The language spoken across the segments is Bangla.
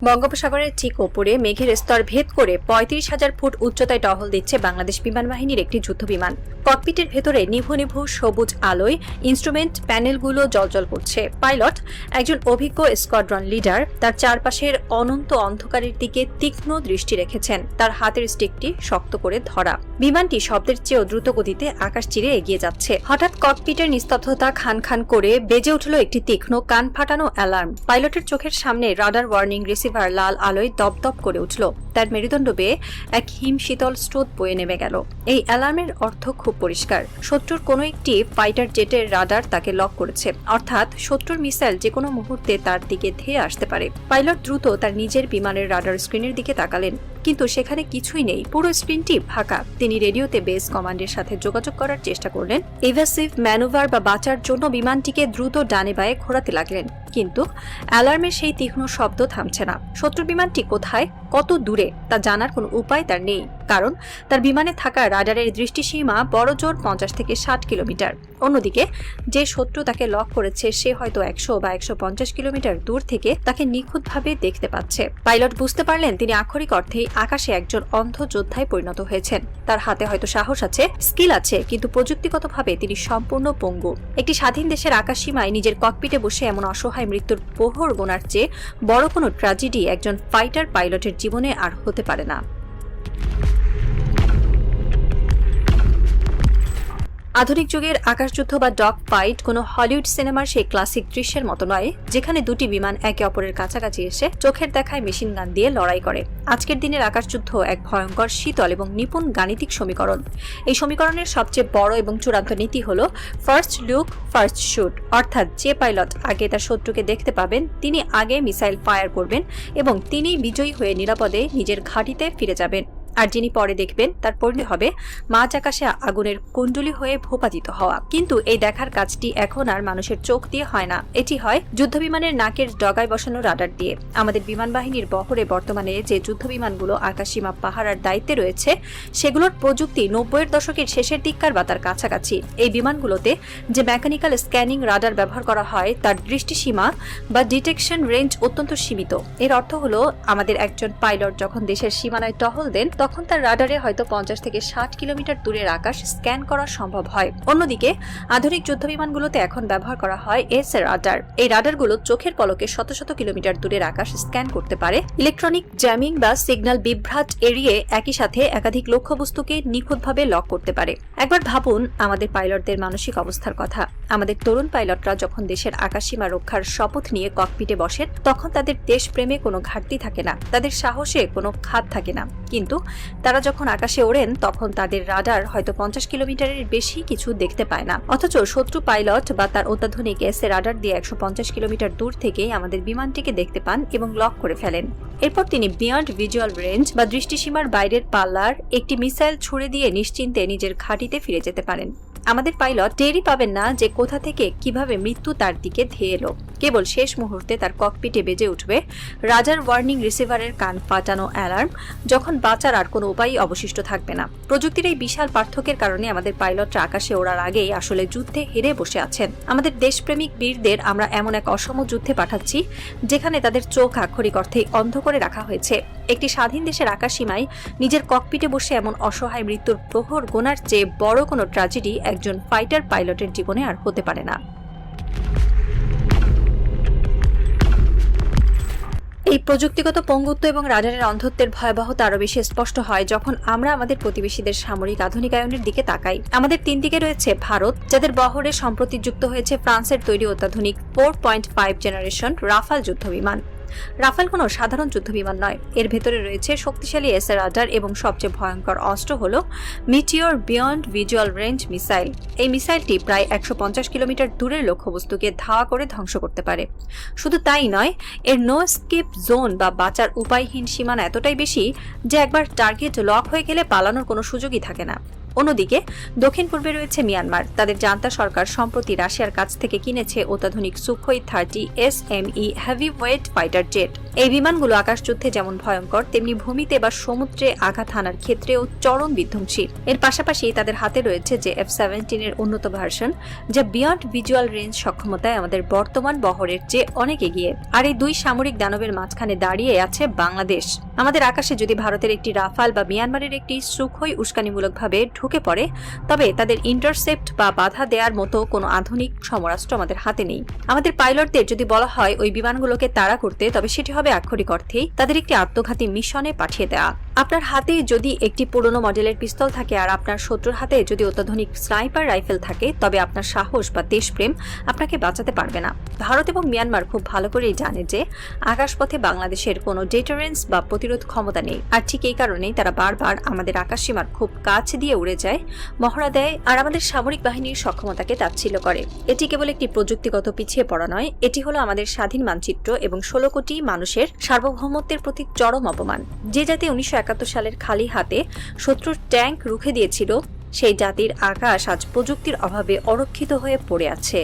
বঙ্গোপসাগরের ঠিক ওপরে মেঘের স্তর ভেদ করে ৩৫,০০০ ফুট উচ্চতায় টহল দিচ্ছে বাংলাদেশ বিমান বাহিনীর একটি যুদ্ধবিমান। ককপিটের ভেতরে নিভু নিভু সবুজ আলোয় ইনস্ট্রুমেন্ট প্যানেলগুলো জ্বলজ্বল করছে। পাইলট, একজন অভিজ্ঞ স্কোয়াড্রন লিডার, তার চারপাশের অনন্ত অন্ধকারের দিকে তীক্ষ্ণ দৃষ্টি রেখেছেন, তার হাতের স্টিকটি শক্ত করে ধরা। বিমানটি শব্দের চেয়েও দ্রুত গতিতে আকাশ চিরে এগিয়ে যাচ্ছে। হঠাৎ ককপিটের নিস্তব্ধতা খান খান করে বেজে উঠল একটি তীক্ষ্ণ কান ফাটানো অ্যালার্ম। পাইলটের চোখের সামনে রাডার ওয়ার্নিং রিসিভার লাল আলোয় দপদপ করে উঠল। তার মেরুদণ্ড বেয়ে এক হিম শীতল স্রোত বয়ে নেমে গেল। এই অ্যালার্মের অর্থ খুব পরিষ্কার। শত্রুর কোনো একটি ফাইটার জেটের রাডার তাকে লক করেছে, অর্থাৎ শত্রুর মিসাইল যে কোনো মুহূর্তে তার দিকে ধেয়ে আসতে পারে। পাইলট দ্রুত তার নিজের বিমানের রাডার স্ক্রিনের দিকে তাকালেন, কিন্তু সেখানে কিছুই নেই। পুরো স্ক্রিনটি ফাঁকা। তিনি রেডিওতে বেস কমান্ডের সাথে যোগাযোগ করার চেষ্টা করলেন। ইভাসিভ ম্যানুভার বা বাঁচার জন্য বিমানটিকে দ্রুত ডানে বায়ে ঘোরাতে লাগলেন, কিন্তু অ্যালার্মের সেই তীক্ষ্ণ শব্দ থামছে না। শত্রু বিমানটি কোথায়, কত দূরে তা জানার কোনো উপায় তার নেই, কারণ তার বিমানে থাকা রাডারের দৃষ্টিসীমা বড়জোর 50 থেকে 60 কিলোমিটার। অন্যদিকে যে শত্রু তাকে লক করেছে সে হয়তো 100 বা 150 কিলোমিটার দূর থেকে তাকে নিখুঁতভাবে দেখতে পাচ্ছে। পাইলট বুঝতে পারলেন তিনি আক্ষরিক অর্থেই আকাশে একজন অন্ধ যোদ্ধায় পরিণত হয়েছেন। তার হাতে হয়তো সাহস আছে, স্কিল আছে, কিন্তু প্রযুক্তিগতভাবে তিনি সম্পূর্ণ পঙ্গু। একটি স্বাধীন দেশের আকাশসীমায় নিজের ককপিটে বসে এমন অসহায় মৃত্যুর প্রহর গোনার চেয়ে বড় কোনো ট্র্যাজেডি একজন ফাইটার পাইলটের জীবনে আর হতে পারে না। আধুনিক যুগের আকাশযুদ্ধ বা ডগ ফাইট কোনো হলিউড সিনেমার সেই ক্লাসিক দৃশ্যের মতো নয়, যেখানে দুটি বিমান একে অপরের কাছাকাছি এসে চোখের দেখায় মেশিন গান দিয়ে লড়াই করে। আজকের দিনের আকাশযুদ্ধ এক ভয়ঙ্কর, শীতল এবং নিপুণ গাণিতিক সমীকরণ। এই সমীকরণের সবচেয়ে বড় এবং চূড়ান্ত নীতি হল ফার্স্ট লুক ফার্স্ট শুট, অর্থাৎ যে পাইলট আগে তার শত্রুকে দেখতে পাবেন তিনি আগে মিসাইল ফায়ার করবেন এবং তিনি বিজয়ী হয়ে নিরাপদে নিজের ঘাঁটিতে ফিরে যাবেন। আর যিনি পরে দেখবেন তার পরিণতি হবে মাঝ আকাশে আগুনের কুণ্ডলী হয়ে ভূপাতিত হওয়া। কিন্তু এই দেখার কাজটি এখন আর মানুষের চোখ দিয়ে হয় না, এটি হয় যুদ্ধবিমানের নাকের ডগায় বসানো রাডার দিয়ে। আমাদের বিমান বাহিনীর বহরে বর্তমানে যে যুদ্ধবিমানগুলো আকাশসীমা পাহারার দায়িত্বে রয়েছে সেগুলোর প্রযুক্তি 90-এর দশকের শেষের দিককার বা তার কাছাকাছি। এই বিমানগুলোতে যে মেকানিক্যাল স্ক্যানিং রাডার ব্যবহার করা হয় তার দৃষ্টিসীমা বা ডিটেকশন রেঞ্জ অত্যন্ত সীমিত। এর অর্থ হলো আমাদের একজন পাইলট যখন দেশের সীমানায় টহল দেন তখন তার রাডারে হয়তো 50 থেকে 60 কিলোমিটার দূরের আকাশ স্ক্যান করা সম্ভব হয়। অন্যদিকে আধুনিক যুদ্ধবিমানগুলোতে এখন ব্যবহার করা হয় এস রাডার। এই রাডারগুলো চোখের পলকে শত শত কিলোমিটার দূরের আকাশ স্ক্যান করতে পারে। ইলেকট্রনিক জ্যামিং বা সিগন্যাল বিভ্রাট এড়িয়ে একই সাথে একাধিক লক্ষ্যবস্তুকে নিখুঁতভাবে লক করতে পারে। একবার ভাবুন আমাদের পাইলটদের মানসিক অবস্থার কথা। আমাদের তরুণ পাইলটরা যখন দেশের আকাশসীমা রক্ষার শপথ নিয়ে ককপিটে বসেন তখন তাদের দেশপ্রেমে কোনো ঘাটতি থাকে না, তাদের সাহসে কোনো খাত থাকে না। কিন্তু তারা যখন আকাশে ওড়েন তখন তাদের রাডার হয়তো 50 কিলোমিটারের বেশি কিছু দেখতে পায় না, অথচ শত্রু পাইলট বা তার অত্যাধুনিক এসএ রাডার দিয়ে 150 কিলোমিটার দূর থেকেই আমাদের বিমানটিকে দেখতে পান এবং লক করে ফেলেন। এরপর তিনি বিয়ন্ড ভিজুয়াল রেঞ্জ বা দৃষ্টিসীমার বাইরের পাল্লার একটি মিসাইল ছুড়ে দিয়ে নিশ্চিন্তে নিজের ঘাঁটিতে ফিরে যেতে পারেন। আমাদের পাইলট টেরই পাবেন না যে কোথা থেকে কিভাবে মৃত্যু তার দিকে ধেয়ে এলো। কেবল শেষ মুহূর্তে তার ককপিটে বেজে উঠবে রাডার ওয়ার্নিং রিসিভারের কান ফাটানো অ্যালার্ম, যখন বাঁচার আর কোনো উপায়ই অবশিষ্ট থাকবে না। প্রযুক্তির এই বিশাল পার্থক্যের কারণে আমাদের পাইলটরা আকাশে ওড়ার আগেই আসলে যুদ্ধে হেরে বসে আছেন। আমাদের দেশপ্রেমিক বীরদের আমরা এমন এক অসম যুদ্ধে পাঠাচ্ছি যেখানে তাদের চোখ আক্ষরিক অর্থেই অন্ধ করে রাখা হয়েছে। একটি স্বাধীন দেশের আকাশসীমায় নিজের ককপিটে বসে এমন অসহায় মৃত্যুর প্রহর গোনার চেয়ে বড় কোনো ট্র্যাজেডি একজন ফাইটার পাইলটের জীবনে আর হতে পারে না। এই প্রযুক্তিগত পঙ্গুত্ব এবং রাডারের অন্ধত্বের ভয়াবহতা আরো বেশি স্পষ্ট হয় যখন আমরা আমাদের প্রতিবেশীদের সামরিক আধুনিকায়নের দিকে তাকাই। আমাদের তিন দিকে রয়েছে ভারত, যাদের বহরে সম্প্রতি যুক্ত হয়েছে ফ্রান্সের তৈরি অত্যাধুনিক 4.5 জেনারেশন রাফাল যুদ্ধবিমান। রাফাল কোনো সাধারণ যুদ্ধবিমান নয়, এর ভেতরে রয়েছে শক্তিশালী এস রাডার এবং সবচেয়ে ভয়ঙ্কর অস্ত্র হল meteor beyond visual range missile. এই মিসাইলটি প্রায় 150 কিলোমিটার দূরের লক্ষ্যবস্তুকে ধাওয়া করে ধ্বংস করতে পারে। শুধু তাই নয়, এর নো এসকেপ জোন বা বাঁচার উপায়হীন সীমানা এতটাই বেশি যে একবার টার্গেট লক হয়ে গেলে পালানোর কোনো সুযোগই থাকে না। অন্যদিকে দক্ষিণ পূর্বে রয়েছে মিয়ানমার। তাদের জান্তা সরকার সম্প্রতি রাশিয়ার কাছ থেকে কিনেছে অত্যাধুনিক Sukhoi 30 SME heavy weight fighter jet. এই বিমানগুলো আকাশযুদ্ধে যেমন ভয়ঙ্কর, তেমনি ভূমিতে বা সমুদ্রে আঘাত হানার ক্ষেত্রেও চরম বিধ্বংসী। এর পাশাপাশি তাদের হাতে রয়েছে যে F-17 এর উন্নত ভার্সন, যা বিয়ন্ড ভিজুয়াল রেঞ্জ সক্ষমতায় আমাদের বর্তমান বহরের চেয়ে অনেক এগিয়ে। আর এই দুই সামরিক দানবের মাঝখানে দাঁড়িয়ে আছে বাংলাদেশ। আমাদের আকাশে যদি ভারতের একটি রাফাল বা মিয়ানমারের একটি সুখোই উস্কানিমূলকভাবে ঢুকে পড়ে, তবে তাদের ইন্টারসেপ্ট বা বাধা দেওয়ার মতো কোনো আধুনিক সমরাস্ত্র আমাদের হাতে নেই। আমাদের পাইলটদের যদি বলা হয় ওই বিমানগুলোকে তাড়া করতে, তবে সেটি হবে আক্ষরিক অর্থেই তাদের একটি আত্মঘাতী মিশনে পাঠিয়ে দেওয়া। আপনার হাতে যদি একটি পুরনো মডেলের পিস্তল থাকে আর আপনার শত্রুর হাতে যদি অত্যাধুনিক স্নাইপার রাইফেল থাকে, তবে আপনার সাহস বা দেশপ্রেম আপনাকে বাঁচাতে পারবে না। ভারত এবং মিয়ানমার খুব ভালো করেই জানে যে আকাশপথে বাংলাদেশের কোনো ডেটারেন্স বা প্রতিরোধ ক্ষমতা নেই, আর ঠিক এই কারণেই তারা বারবার আমাদের আকাশসীমার খুব কাছ দিয়ে উড়ে যায়, মহড়া দেয় আর আমাদের সামরিক বাহিনীর সক্ষমতাকে তাচ্ছিল্য করে। এটি কেবল একটি প্রযুক্তিগত পিছিয়ে পড়া নয়, এটি হলো আমাদের স্বাধীন মানচিত্র এবং 16 কোটি মানুষের সার্বভৌমত্বের প্রতি চরম অপমান। যে জাতি 1971 সালের খালি হাতে শত্রুর ট্যাঙ্ক রুখে দিয়েছিল, সেই জাতির আকাশ আজ প্রযুক্তির অভাবে অরক্ষিত হয়ে পড়ে আছে।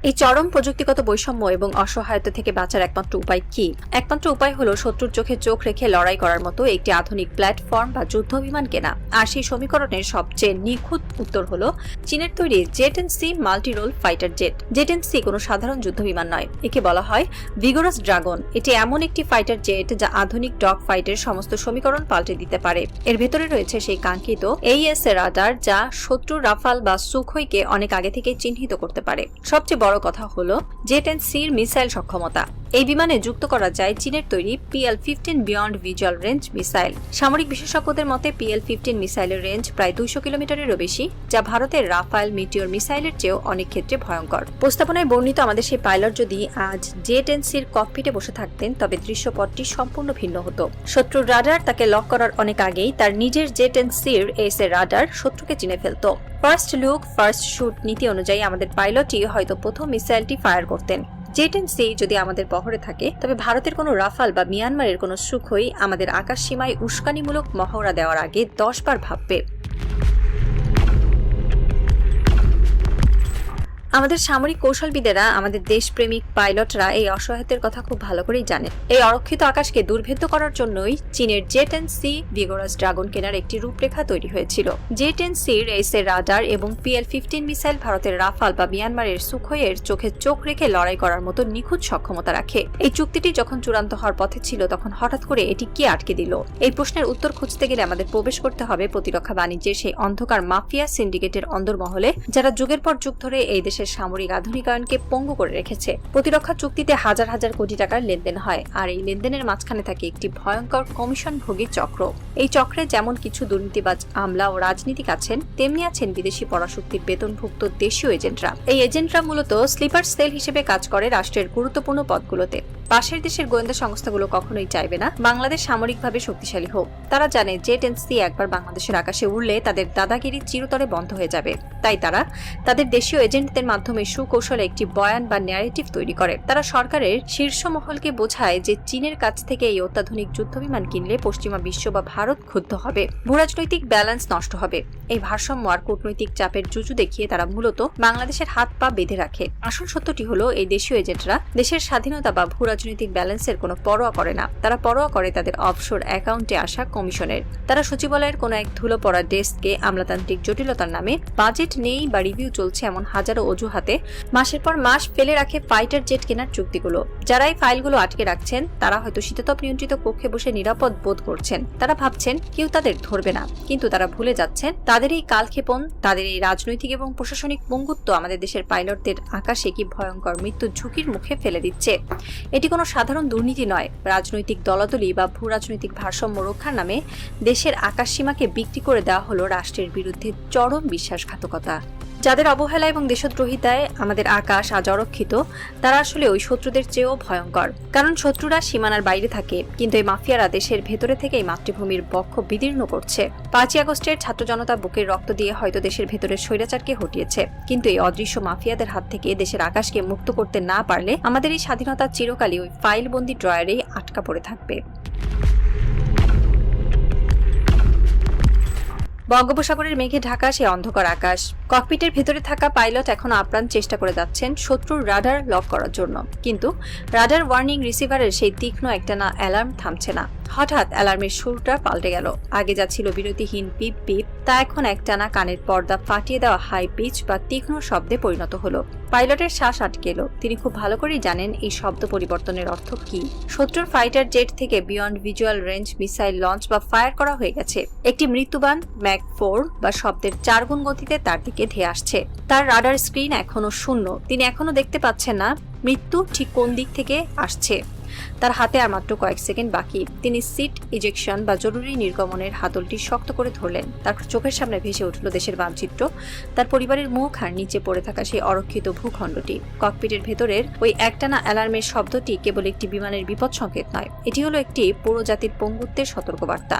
এই চরম প্রযুক্তিগত বৈষম্য এবং অসহায়তা থেকে বাঁচার একমাত্র উপায় কি? একমাত্র উপায় হলো শত্রুর চোখে চোখ রেখে লড়াই করার মতো একটি আধুনিক প্ল্যাটফর্ম বা যুদ্ধ বিমান কেনা। আর সেই সমীকরণের সবচেয়ে নিখুঁত উত্তর হলো চীনের তৈরি জেট-এন্ড-সি মাল্টি রোল ফাইটার জেট। জেট-এন্ড-সি কোনো সাধারণ যুদ্ধ বিমান নয়, একে বলা হয় ভিগোরাস ড্রাগন। এটি এমন একটি ফাইটার জেট যা আধুনিক ডগ ফাইটের সমস্ত সমীকরণ পাল্টে দিতে পারে। এর ভেতরে রয়েছে সেই কাঙ্ক্ষিত AES রাডার, যা শত্রুর রাফাল বা সুখোইকে অনেক আগে থেকে চিহ্নিত করতে পারে। সবচেয়ে বড় কথা হলো জেট-এন্ড-সির মিসাইল সক্ষমতা। এই বিমানে যুক্ত করা যায় চীনের তৈরি PL-15 beyond visual range missile. সামরিক বিশেষজ্ঞদের মতে PL-15 মিসাইলের রেঞ্জ প্রায় 200 কিলোমিটারেরও বেশি, যা ভারতের রাফাল মিটিওর মিসাইলের চেয়েও অনেক ক্ষেত্রে ভয়ঙ্কর। প্রস্তাবনায় বর্ণিত আমাদের সেই পাইলট যদি আজ জেট-এন্ড-সির ককপিটে বসে থাকতেন, তবে দৃশ্যপটটি সম্পূর্ণ ভিন্ন হতো। শত্রুর রাডার তাকে লক করার অনেক আগেই তার নিজের জেট-এন্ড-সির এস এর রাডার শত্রুকে চিনে ফেলত। ফার্স্ট লুক ফার্স্ট শুট নীতি অনুযায়ী আমাদের পাইলটই হয়তো প্রথম মিসাইলটি ফায়ার করতেন। জেট-এন্ড-সি যদি আমাদের বহরে থাকে, তবে ভারতের কোনো রাফাল বা মিয়ানমারের কোনো সুখোই আমাদের আকাশ সীমায় উস্কানিমূলক মহড়া দেওয়ার আগে 10 বার ভাববে। আমাদের সামরিক কৌশলবিদেরা, আমাদের দেশপ্রেমিক পাইলটরা এই অসহায়তার কথা খুব ভালো করেই জানেন। এই অরক্ষিত আকাশকে দুর্ভেদ্য করার জন্যই চীনের জেট-এন্ড-সি ভিগোরাস ড্রাগন কেনার একটি রূপরেখা তৈরি হয়েছিল। জেট-এন্ড-সির এস এর রাডার এবং PL-15 মিসাইল ভারতের রাফাল বা মিয়ানমারের সুখোইয়ের চোখে চোখ রেখে লড়াই করার মতো নিখুঁত সক্ষমতা রাখে। এই চুক্তিটি যখন চূড়ান্ত হওয়ার পথে ছিল, তখন হঠাৎ করে এটি কে আটকে দিল? এই প্রশ্নের উত্তর খুঁজতে গেলে আমাদের প্রবেশ করতে হবে প্রতিরক্ষা বাণিজ্যের সেই অন্ধকার মাফিয়া সিন্ডিকেটের অন্দরমহলে, যারা যুগের পর যুগ ধরে এই দেশের সামরিক আধুনিকায়নকে পঙ্গু করে রেখেছে। প্রতিরক্ষা চুক্তিতে হাজার হাজার কোটি টাকার লেনদেন হয়, আর এই লেনদেনের মাঝখানে থাকে একটি ভয়ঙ্কর কমিশনভোগী চক্র। এই চক্রে যেমন কিছু দুর্নীতিবাজ আমলা ও রাজনীতিক আছেন, তেমনি আছেন বিদেশি পরাশক্তির বেতনভুক্ত দেশীয় এজেন্টরা। এই এজেন্টরা মূলত স্লিপার সেল হিসেবে কাজ করে রাষ্ট্রের গুরুত্বপূর্ণ পদগুলোতে। পাশের দেশের গোয়েন্দা সংস্থাগুলো কখনোই চাইবে না বাংলাদেশ সামরিকভাবে শক্তিশালী হোক। তারা জানে জেট-এন্ড-সি একবার বাংলাদেশের আকাশে উড়লে তাদের দাদাগিরি চিরতরে বন্ধ হয়ে যাবে। তাই তারা তাদের দেশীয় এজেন্টদের মাধ্যমে সুকৌশলে একটি বয়ান বা ন্যারেটিভ তৈরি করে। তারা সরকারের শীর্ষ মহলকে বোঝায় যে চীনের কাছ থেকে এই অত্যাধুনিক যুদ্ধবিমান কিনলে পশ্চিমা বিশ্ব বা ভারত ক্ষুব্ধ হবে, ভূরাজনৈতিক ব্যালেন্স নষ্ট হবে। এই ভারসাম্য আর কূটনৈতিক চাপের জুজু দেখিয়ে তারা মূলত বাংলাদেশের হাত পা বেঁধে রাখে। আসল সত্যটি হলো, এই দেশীয় এজেন্টরা দেশের স্বাধীনতা বা ভূরাজনৈতিক ব্যালেন্সের কোনো পরোয়া করে না। তারা পরোয়া করে তাদের অফশোর অ্যাকাউন্টে আসা কমিশনের। তারা সচিবালয়ের কোনো এক ধুলো পড়া ডেস্কে আমলাতান্ত্রিক জটিলতার নামে বাজেট নেই বা রিভিউ চলছে এমন হাজারো অজুহাতে মাসের পর মাস ফেলে রাখে ফাইটার জেট কেনার চুক্তিগুলো। যারা এই ফাইলগুলো আটকে রাখছেন, তারা হয়তো শীতাতপ নিয়ন্ত্রিত কক্ষে বসে নিরাপদ বোধ করছেন। তারা ভাবছেন কেউ তাদের ধরবে না, কিন্তু তারা ভুলে যাচ্ছেন তাদের এই কালক্ষেপণ, তাদের এই রাজনৈতিক এবং প্রশাসনিক পঙ্গুত্ব আমাদের দেশের পাইলটদের আকাশে কি ভয়ঙ্কর মৃত্যুর ঝুঁকির মুখে ফেলে দিচ্ছে। এটি কোনো সাধারণ দুর্নীতি নয়। রাজনৈতিক দলাদলি বা ভূ রাজনৈতিক ভারসাম্য রক্ষার নামে দেশের আকাশসীমাকে বিক্রি করে দেওয়া হলো রাষ্ট্রের বিরুদ্ধে চরম বিশ্বাসঘাতকতা। যাদের অবহেলা এবং দেশদ্রোহিতায় আমাদের আকাশ আজ অরক্ষিত, তারা আসলে ওই শত্রুদের চেয়েও ভয়ঙ্কর। কারণ শত্রুরা সীমানার বাইরে থাকে, কিন্তু এই মাফিয়ারা দেশের ভেতরে থেকে এই মাতৃভূমির বক্ষ বিদীর্ণ করছে। 5ই আগস্টের ছাত্র জনতা বুকের রক্ত দিয়ে হয়তো দেশের ভেতরের স্বৈরাচারকে হটিয়েছে, কিন্তু এই অদৃশ্য মাফিয়াদের হাত থেকে দেশের আকাশকে মুক্ত করতে না পারলে আমাদের এই স্বাধীনতা চিরকালই ওই ফাইলবন্দি ড্রয়ারেই আটকা পড়ে থাকবে। বঙ্গোপসাগরের মেঘে ঢাকা সে অন্ধকার আকাশ। ককপিটের ভেতরে থাকা পাইলট এখন আপ্রাণ চেষ্টা করে যাচ্ছেন শত্রুর রাডার লক করার জন্য, কিন্তু রাডার ওয়ার্নিং রিসিভারের সেই তীক্ষ্ণ একটানা অ্যালার্ম থামছে না। হঠাৎ অ্যালার্মের সুরটা পাল্টে গেল। আগে যা ছিল বিরতিহীন পিপ পিপ, তা এখন একটানা কানের পর্দা ফাটিয়ে দেওয়া হাই পিচ বা তীক্ষ্ণ শব্দে পরিণত হলো। পাইলটের শ্বাস আটকে এলো। তিনি খুব ভালো করেই জানেন এই শব্দ পরিবর্তনের অর্থ কি। শত্রুর ফাইটার জেট থেকে beyond visual range missile launch বা ফায়ার করা হয়ে গেছে। একটি মৃত্যুবান ম্যাক 4 বা শব্দের 4 গুণ গতিতে তার দিকে ধেয়ে আসছে। তার রাডার স্ক্রিন এখনো শূন্য। তিনি এখনো দেখতে পাচ্ছেন না মৃত্যু ঠিক কোন দিক থেকে আসছে। তার হাতে আর মাত্র কয়েক সেকেন্ড বাকি। তিনি সিট ইজেকশন বা জরুরি নির্গমনের হাতলটি শক্ত করে ধরলেন। তার চোখের সামনে ভেসে উঠল দেশের মানচিত্র, তার পরিবারের মুখ আর নিচে পড়ে থাকা সেই অরক্ষিত ভূখণ্ডটি। ককপিটের ভেতরের ওই একটানা অ্যালার্মের শব্দটি কেবল একটি বিমানের বিপদ সংকেত নয়, এটি হলো একটি পুরো জাতির পঙ্গুত্বের সতর্কবার্তা।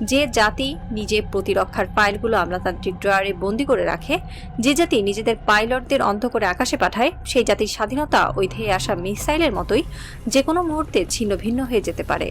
যে জাতি নিজে প্রতিরক্ষার ফাইলগুলো আমলাতান্ত্রিক ড্রয়ারে বন্দি করে রাখে, যে জাতি নিজেদের পাইলটদের অন্ধ করে আকাশে পাঠায়, সেই জাতির স্বাধীনতা ওই ধেয়ে আসা মিসাইলের মতোই যে কোনো মুহূর্তে ছিন্ন ভিন্ন হয়ে যেতে পারে।